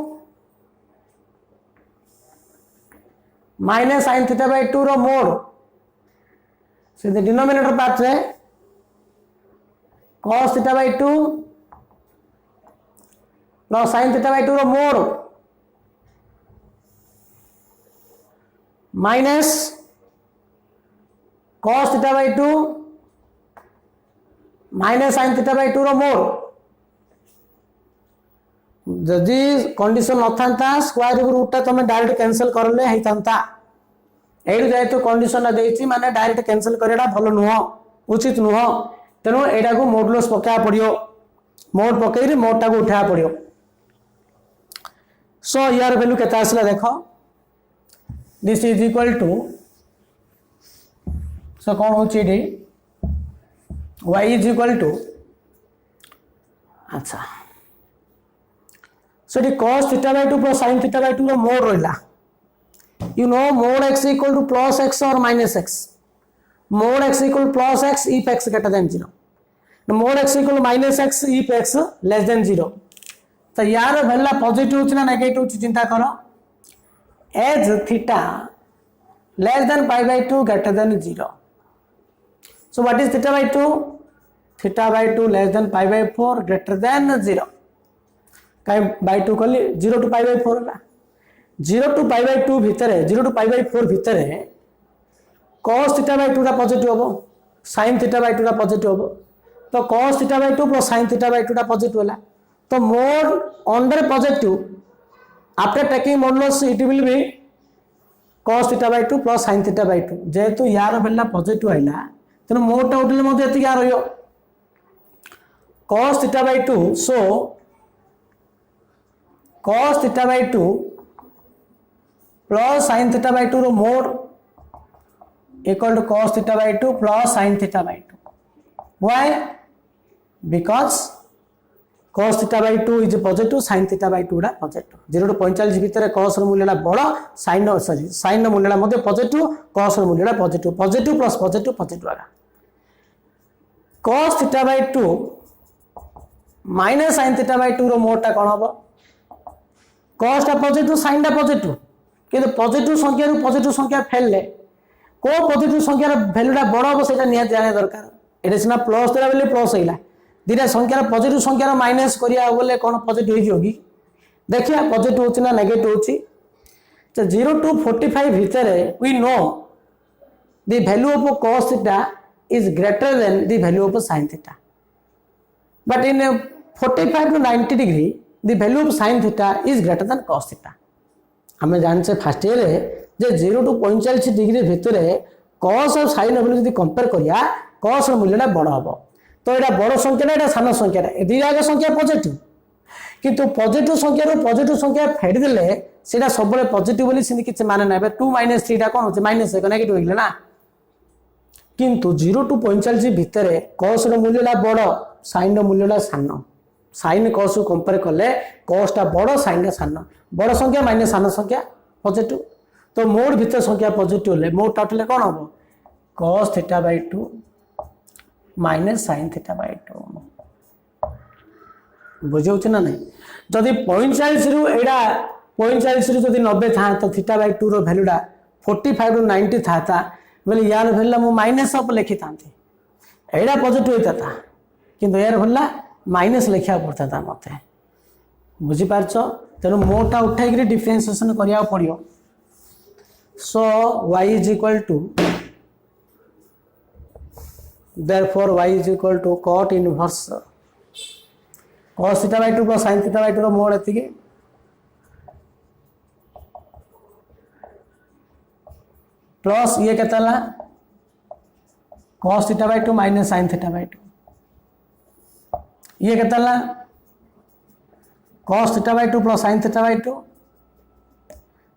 minus sin theta by 2 रो मोड से द डिनोमिनेटर पार्ट रे cos theta by 2 plus sin theta by 2 रो mod minus cos theta by 2 minus sin theta by 2 रो mode जदि कंडीशन न था स्क्वायर रूट तुम direct cancel करले होता एडू जेहेतु कंडीशन देती माने डायरेक्ट कैंसिल करना भल नुह उचित नुह तेणु एटा को मॉडुलस पका पड़ो मोड पकई मोड टाक उठा पड़ो. सो यार वैल्यू केते आसला देख दिस इज इक्वल टू सो कौन हो y इज इक्वल टू अच्छा so the cos theta by 2 plus sin theta by 2 रो मोड रहिला you know mod x equal to plus x or minus x mod x equal to plus x if x greater than 0 now mod x equal to minus x if x less than 0 तो यार value positive होची ना negative होची चिंता करो as theta less than pi by 2 greater than 0 so what is theta by 2 theta by 2 less than pi by 4 greater than 0 कहीं by 2 कली 0 to pi by 4 है 0 to pi by 2 भितर 0 to pi by 4 भितर cos theta by 2 टा positive होबो sin theta by 2 टा positive होबो तो cos theta by 2 plus sin theta by 2 टा पॉजिटिव होला तो mode under positive after taking modulus it will B cos theta by 2 plus sin theta by 2 जेहेतु यार वैल्यू पॉजिटिव आइला तेन मोड टा उठले मते एति आ रहियो cos theta by 2 so cos theta by 2 plus sin theta by 2 रो mod equal to cos theta by 2 plus sin theta by 2 why because cos theta by 2 is positive sin theta by 2 रा positive 0 to 45 भितर cos रो मूल्यला बड़ sin sin रो मूल्यला मध्ये positive cos रो मूल्यला positive positive plus positive positive आगा cos theta by 2 minus sin theta by 2 रो mod टा कोन हबो cos टा पॉजिटिव sin टा पॉजिटिव किंतु पॉजिटिव संख्या रु पॉजिटिव संख्या फेलले को पॉजिटिव संख्या रो वैल्यू टा बड़ हो सेटा निया जाने दरकार एटा सिना प्लस देला बेले प्लस होइला दिना संख्या रो पॉजिटिव संख्या रो माइनस करिया बोले कोन पॉजिटिव होई जोगी देखिया पॉजिटिव होची ना नेगेटिव होची तो 0 to 45 भितर we know the value of cos theta is greater than the value of sin theta but in 45 to 90 degree the value of sin theta is greater than cos theta हमें जानते first year J 0 to 45 degree भितर cos और sin value यदि compare करिया cos रो मूल्यटा बड़ हबो तो एटा बड़ संख्या एटा सानो संख्या ए दी जागा संख्या पॉजिटिव किंतु पॉजिटिव संख्या रो पॉजिटिव संख्या फेड देले सेटा सबले पॉजिटिव बोली सिंधी किछ माने ना 2 - 3 टा कोन होचे माइनस एक नेगेटिव होइले ना किंतु 0 to 45 भितर cos रो मूल्यला बड़ sin रो मूल्यला सानो sin cos को कंपेयर कले cos टा बड़ sin टा सानो बड़ संख्या माइनस सानो संख्या पॉजिटिव तो मोड भितर संख्या पॉजिटिव ले मोड टाउटले कौन हम cos theta by 2 minus sin theta by 2 बुझे ना नहीं जदि 45 रु एडा 45 रु जदि 90 था तो थीटा बाय 2 रो वैल्यूडा 45 रु 90 था बोले यार वैल्यू मु माइनस अप लिखि थांती एडा पॉजिटिव होता था किंतु यार वैल्यू माइनस लिखा पड़ता था मते बुझी पारछ तेनु मोटा उठाई कि डिफरेंशिएशन करिया पड़ियो सो y is equal to therefore y is equal to cot inverse cos theta by 2 plus sin theta by 2 रो मोड एतिके प्लस ये केता ला cos theta by 2 minus sin theta by 2 ये केता ला cos theta by 2 plus sin theta by 2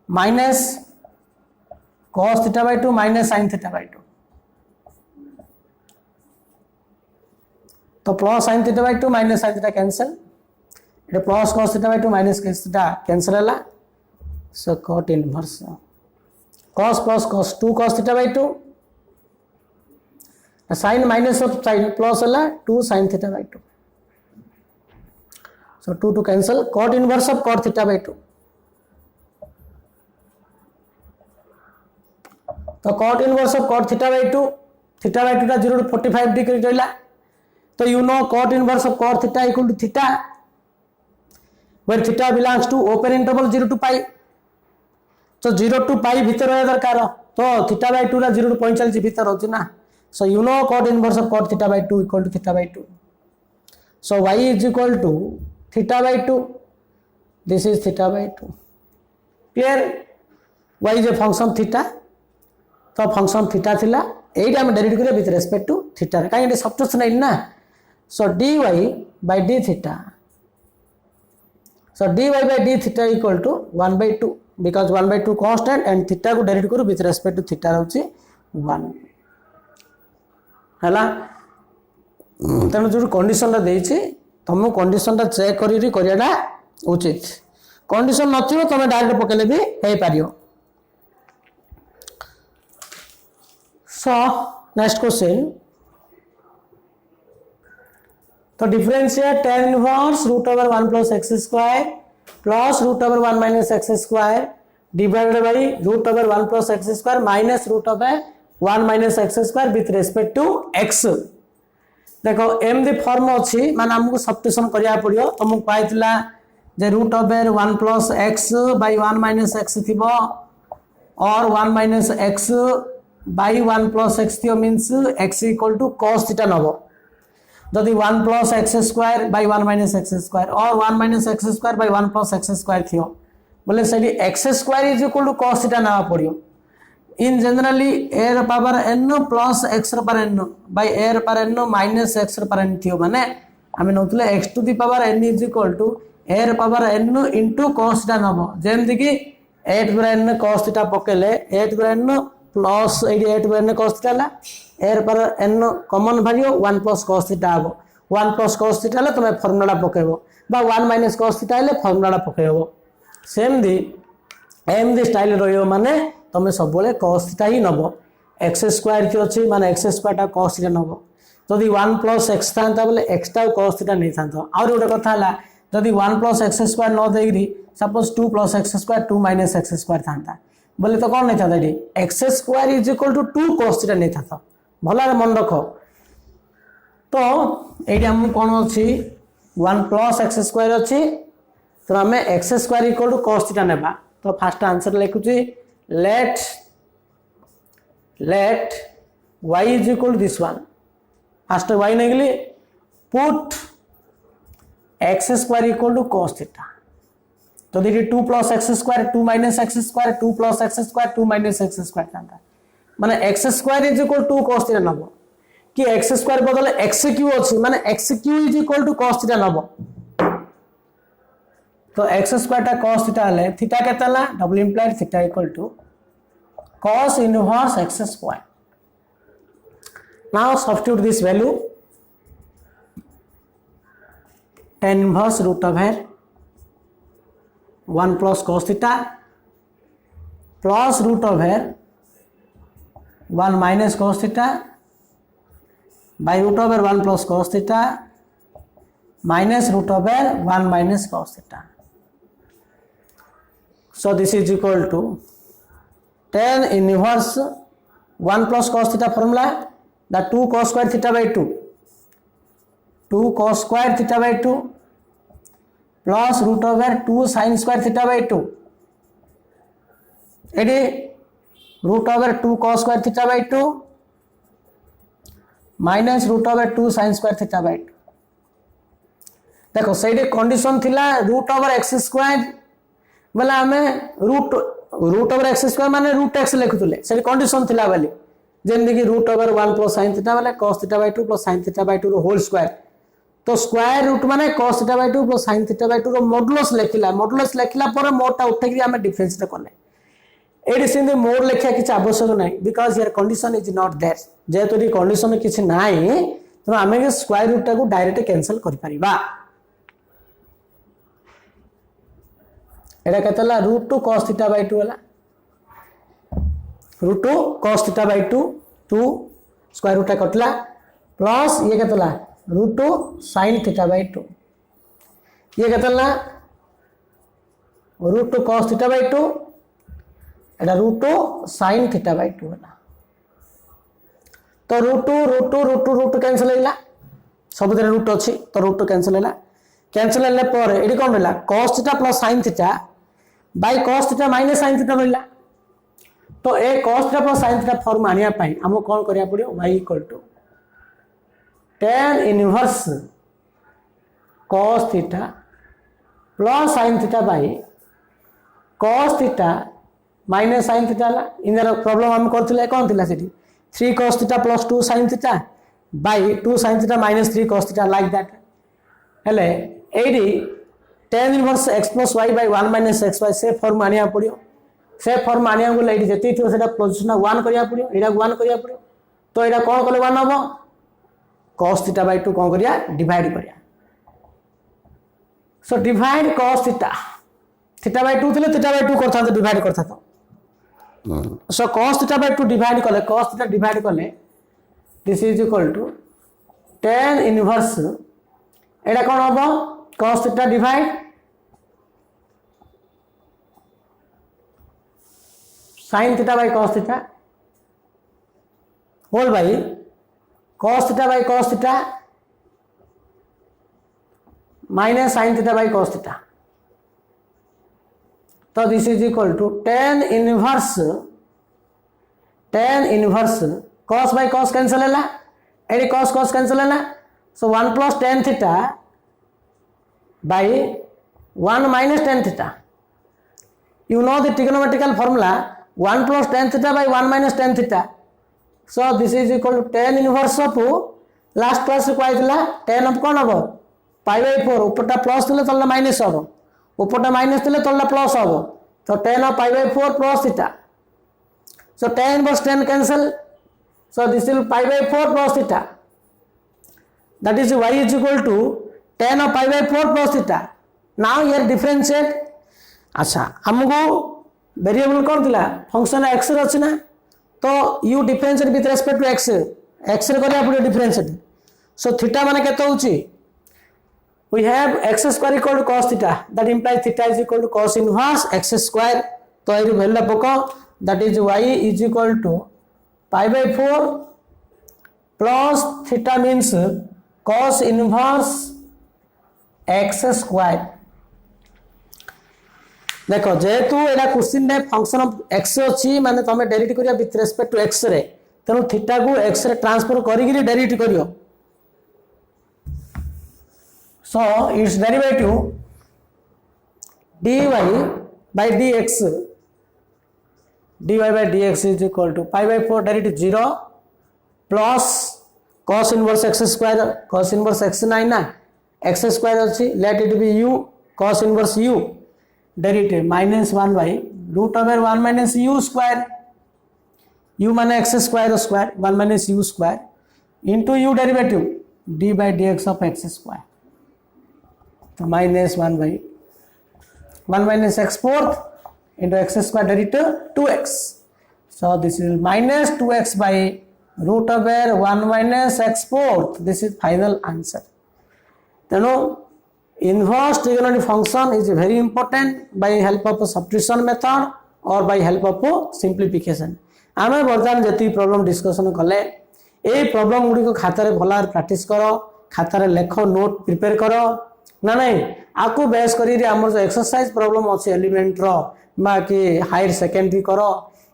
minus cos theta by 2 minus sin theta by 2 तो plus sin theta by 2 minus sin theta cancel ये plus cos theta by 2 minus cos theta cancel हला so cot इनवर्स cos plus cos 2 cos theta by 2 sin minus of sin plus हला 2 sin theta by 2 so 2 to cancel cot inverse of cot theta by 2 तो cot inverse of cot theta by 2 टा 0 to 45 degree रहला तो you know cot inverse of cot theta equal to theta where theta belongs to open interval 0 to pi तो 0 to pi भीतर रहे दरकार तो theta by 2 La 0 to 45 भीतर होची ना so you know cot inverse of cot theta by 2 equal to theta by 2 so y is equal to theta by 2 this is theta by 2 clear y is a function theta तो function theta थिला एटा हम direct करे with respect to theta काई एटा substitution है ना सो dy by d theta so dy by d theta equal to 1/2 because 1/2 constant and theta को direct करू विथ रेस्पेक्ट टू थीटा रहउची 1 हला तने जो कंडीशन ला देछि तुम कंडीशन ला चेक करी करियाडा उचित कंडीशन नथिबो तुम डायरेक्ट पकेले भी हे पारियो So next question तो differentiate tan inverse root over 1 plus x square plus root over 1 minus x square divided by root over 1 plus x square minus root over 1 minus x square with respect to x देखो एमदी form अछि माने हमको substitution करिया पड़ियो तुमको पाइतला जे root over 1 plus x by 1 minus x थिबो और 1 minus x by 1 plus x थियो means x equal to cos theta नबो जदि 1 plus x square by 1 minus x square और 1 minus x square by 1 plus x square थियो बोले सेडी x square is equal to cos theta ना पड़ियो in generally a र power n plus x र power n by a र power n minus x र power n थियो माने हम नोतले x to the power n is equal to a र power n into cos theta नबो जेम दिकी 8 गुणा n cos theta पकेले 8 गुणा n plus 8 n cos theta ला एर पर n कॉमन भारियो 1 plus cos थीटा आबो 1 plus cos थीटा ले तुमे फार्मूला पकेबो बा 1 minus cos थीटा ले formula पकेबो same the am the style रहियो माने तुमे सब बोले cos थीटा ही नबो x स्क्वायर की अछि माने x स्क्वायर टा cos थीटा नबो जदी 1 plus x थांता बोले x टा cos थीटा नै थांतो और ओटा कथा हला जदी 1 plus x स्क्वायर न देगिरी suppose 2 plus x square 2 minus x square थांता बोले तो कौन नहीं था ये x square is equal to 2 cos theta नहीं था भला मन रख तो ये हम कौन अच्छी 1 plus x स्क्वायर अच्छी तो आम x square equal to cos theta नेबा तो फास्ट आंसर लिखुची let y is equal to this one first y नेगली put x square equal to cos theta तो देखिए 2 plus x square 2 minus x square 2 plus x square 2 minus x square था माने x square is equal to cos theta नबो कि x square बदले x cube अछि माने x cube is equal to cos theta नबो तो x square टा cos थीटा ले थीटा केतला double implied theta equal to cos inverse x square now substitute this value tan inverse root over 1 plus cos theta plus root over 1 minus cos theta by root over 1 plus cos theta minus root over 1 minus cos theta. So this is equal to tan inverse 1 plus cos theta formula, the 2 cos square theta by 2, 2 cos square theta by 2 plus root over 2 sin square theta by 2. It is root over 2 cos square theta by 2 minus root over 2 sin square theta by 2. देखो से condition थिला root over x square बोले आम root over x square माने root x लिखुले से condition थिला बोली जेमती कि root over 1 plus sin theta बोले cos theta by 2 plus sin theta by 2 रो होल स्क्वायर तो स्क्वायर रूट माने cos theta by 2 plus sin theta by 2 रो मॉडुलस लेखिला पर मोडटा उठे कि आम डिफरेंस रे करले एडी सिंधे मोड लेखिया किछ आवश्यक नै because here condition is not there जेतो दी कंडीशन किछ नाही तो आमे के स्क्वायर रूट को डायरेक्ट कैंसिल कर परिबा एडा केतला रूट 2 cos थीटा बाय 2 हला root 2 cos theta by 2 2 square root कटला प्लस ये केतला रूट 2 sin थीटा बाय 2 ये केतला रूट 2 cos थीटा बाय 2 एडा रूट 2 sin थीटा बाय 2 हला तो रूट 2 कैंसिल हैला सब दरे रूट अछि तो रूट 2 कैंसिल हैला पर एडी कोन रहला cos theta plus sin theta by cos theta minus sin theta रहला तो a cos theta plus sin theta form आनिया पई हमो कोन करिया पड़ियो y equal to tan inverse cos theta plus sin theta by cos theta minus sin theta ला inner problem हम करथिले कोन थिला सेठी 3 cos theta plus 2 sin theta by 2 sin theta minus 3 cos theta like that हेले एडी tan inverse x plus y by 1 minus xy से form आनिया पड़ियो से फॉर्म आनिया को एडी जति थियो सेटा पोजीशन 1 करिया पड़ियो एडा 1 करिया पड़ियो तो एडा कोन कले 1 हबो cos थीटा by 2 कोन करिया डिवाइड करिया so divide cos theta theta by 2 थिले थीटा by 2 करथा तो डिवाइड करथा तो so cos theta by 2 divide कले cos theta divide कले this is equal to tan inverse एडा कोन हबो cos theta divide sin theta by cos theta whole by cos theta by cos theta minus sin theta by cos theta तो this is equal to tan inverse cos by cos cancel हैला एडी cos cancel हैला so 1 plus tan theta by 1 minus tan theta you know the trigonometrical formula 1 plus tan theta by 1 minus tan theta so this is equal to tan inverse of last class को आइतला tan of कोन हबो pi by 4 ऊपरटा plus थिले तलना minus हबो ऊपरटा minus थिले तलना plus हबो तो tan of pi by 4 plus theta so tan inverse tan cancel so this will pi by 4 plus theta that is y is equal to tan of pi by 4 plus theta now here differentiate अच्छा हमको variable कौन थिला function x रे अछि ना तो u differentiate with respect to x रे करिया पड़े डिफरेंशिएट सो थीटा माने केते होची we have x square equal to cos theta that implies theta is equal to cos inverse x square तो एरी वैल्यू पको that is y is equal to pi by 4 plus theta means cos inverse x square देखो जेतु एडा question रे function of x अछि माने तमे derivative करिया with respect to x रे तनो थीटा को x रे ट्रांसफर करी गिरी डेरिवेट करियो so its derivative dy by dx is equal to pi by 4 derivative 0 plus cos inverse x square cos inverse x 9 ना x square अच्छी let it be u cos inverse u derivative minus 1 by root over 1 minus u square u माने x square square 1 minus u square into u derivative d by dx of x square तो minus 1 by 1 minus x fourth into x square derivative 2x. So this is minus 2x by root over 1 minus x fourth. This is final answer. Then inverse trigonometric function is very important by help of substitution method or by help of simplification. आमे बर्तमान जति problem discussion कले a problem गुडी को खाता रे भला practice करो, खाता रे लेखो, नोट प्रिपेयर करो ना नहीं आकु बेस करी रे हमर जो एक्सरसाइज प्रॉब्लम अछि एलिमेंट रो बा कि हायर सेकेंडरी करो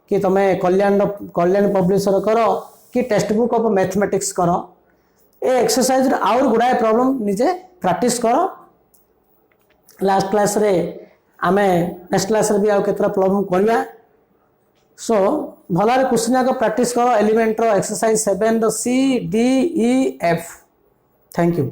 कि तमे कल्याण पब्लिशर करो कि टेक्स्ट बुक ऑफ मैथमेटिक्स करो ए एक्सरसाइज रे और गुडाय प्रॉब्लम निजे प्रैक्टिस करो. लास्ट क्लास रे आमे नेक्स्ट क्लास रे भी आ केतरा प्रॉब्लम करबा. सो भलारे क्वेश्चन को प्रैक्टिस करो एलिमेंट रो एक्सरसाइज 7 रो C D E F. Thank you.